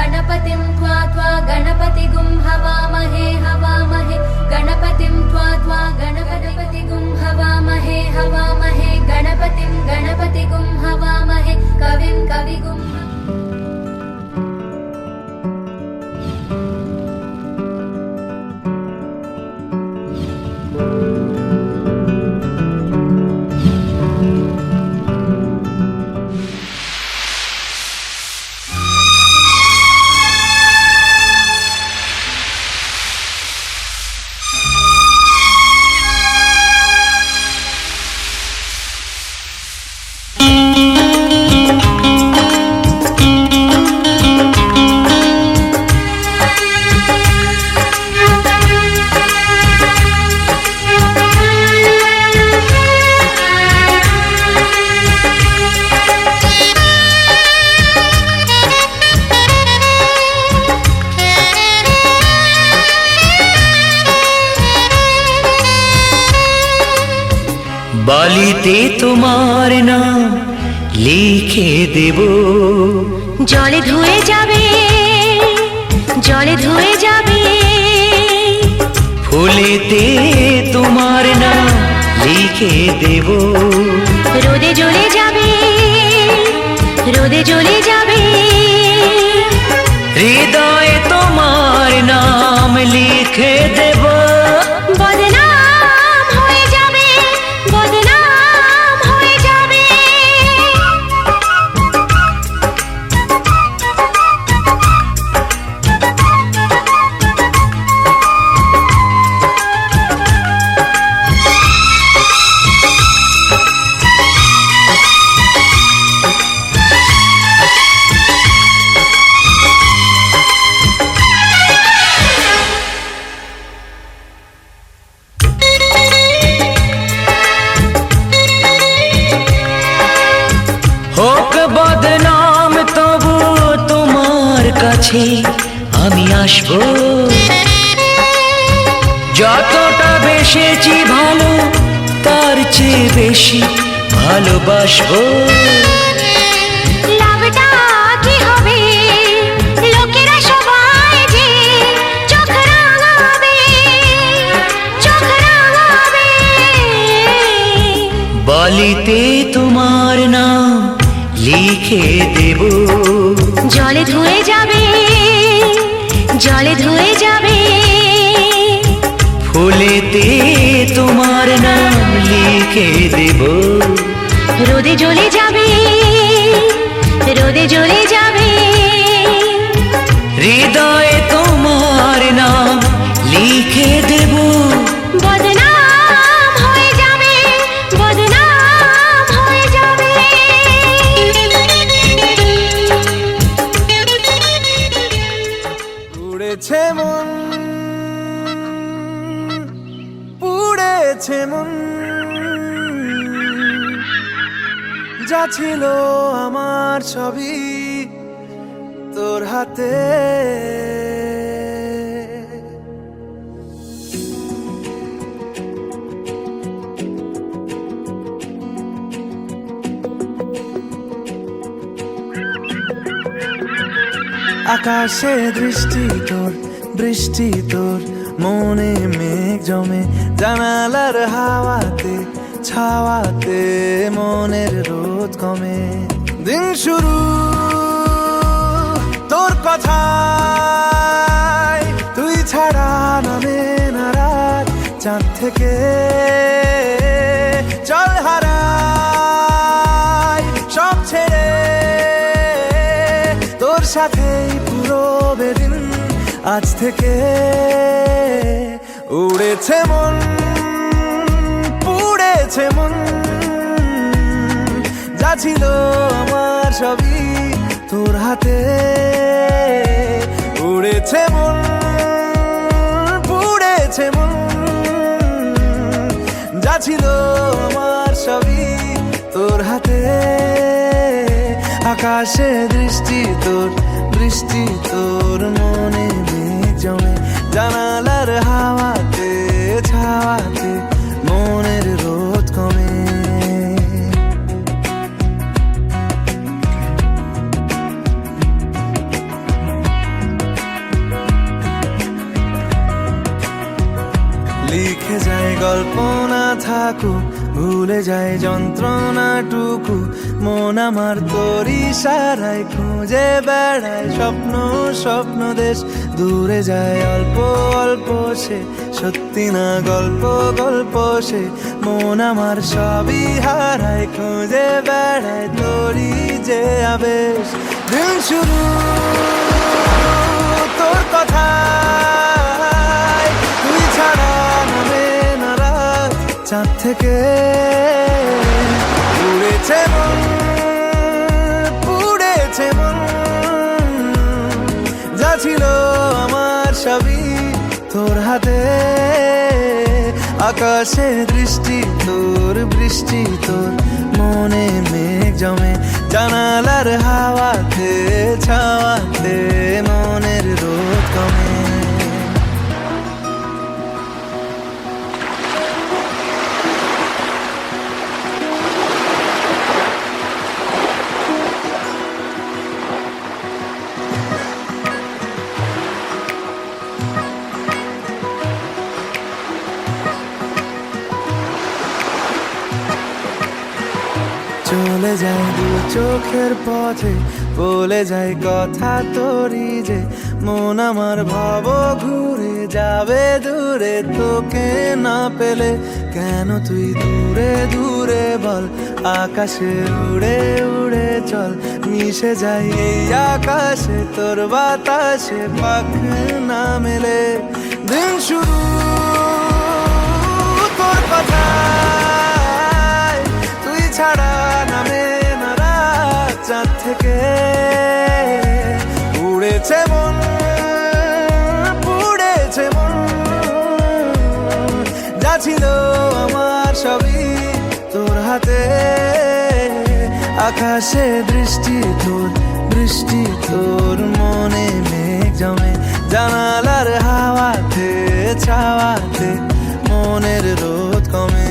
गणपतिं त्वा त्वा गणपतिगुं हवामहे हवामहे गणपतिं त्वा त्वा गणपतिगुं हवामहे हवामहे गणपतिं गणपतिगुं हवामहे कविं कविगुं বালিতে তোমার নাম লিখে দেব, জলে ধুয়ে যাবে, জলে ধুয়ে যাবে। ফুলেতে তোমার নাম লিখে দেব, রোদে জ্বলে যাবে, রোদে জ্বলে যাবে। হৃদয়ে তোমার নাম লিখে দেব, বদনাম হয়ে যাবে, বদনাম হয়ে যাবে। হোক বদনাম তবু তোমার কাছে আমি আসবো, যতটা বেসেছি ভালো তার চেয়ে বেশি ভালোবাসবো। লাভটা কি হবে, লোকেরা সবাই যে চোখ রাঙাবে, চোখ রাঙাবে। বালিতে তোমার নাম লিখে দেব, জলে ধুয়ে যাবে, জলে ধুয়ে যাবে। ফুলেতে তোমার নাম লিখে দেব, রোদে জ্বলে যাবে, রোদে জ্বলে যাবে। হৃদয়ে তোমার নাম লিখে দেব, বদনাম হয়ে যাবে, বদনাম হয়ে যাবে। পুড়েছে মন, পুড়েছে মন, যা ছিল আমার সবই তোর হাতে। আকাশে দৃষ্টি তোর, বৃষ্টি তোর, মনে মেঘ জমে, জানালার হাওয়াতে ছাওয়াতে মনের রোদ কমে। দিন শুরু তোর কথায়, তুই ছাড়া নামে না রাত, চাঁদ থেকে চল হারাই সব ছেড়ে, তোর সাথেই পুরো বেদিন আজ থেকে। উড়েছে মন, পুড়েছে মন, যা ছিল আমার সবই তোর হাতে। উড়েছে মন, পুড়েছে মন, যা ছিল আমার সবই তোর হাতে। আকাশে দৃষ্টি তোর, বৃষ্টি তোর, মনে মেঘ জমে, জানালার হাওয়াতে ছাওয়াতে মনের রোদ কমে। লিখে যায় গল্প না থাকুক, ভুলে যায় যন্ত্রণাটুকু। মন আমার তোর ইশারায় খুঁজে বেড়ায় স্বপ্ন স্বপ্ন দেশ। দূরে যায় অল্প অল্প সে, সত্যি না গল্প গল্প সে। মন আমার সবই হারায় খুঁজে বেড়ায় তোরই যে আবেশ। দিন শুরু তোর কথায়, তুই ছাড়া নামে না রাত। চাঁদ থেকে পুড়েছে মন, পুড়েছে মন। যা ছিল আমার সবই তোর হাতে। আকাশে দৃষ্টি তোর, বৃষ্টি তোর, মনে মেঘ জমে জানালার হাওয়াতে, ছাওয়াতে মনের রোদ কমে। চলে যায় দু চোখের পথে, বলে যায় কথা তোরই যে। মন আমার ভাব ঘুরে যাবে দূরে তোকে না পেলে। কেন তুই দূরে দূরে বল, আকাশে উড়ে উড়ে চল। মিশে যাই এই আকাশে তোর বাতাসে, পাখ না মেলে। দিন শুরু তোর কথায়, তুই ছাড়া নামে না রাত। চাঁদ থেকে উড়েছে মন, পুড়েছে মন। যা ছিল আমার সবই তোর হাতে। আকাশে দৃষ্টি তোর, বৃষ্টি তোর, মনে মেঘ জমে জানালার হাওয়াতে, ছাওয়াতে মনের রোদ কমে।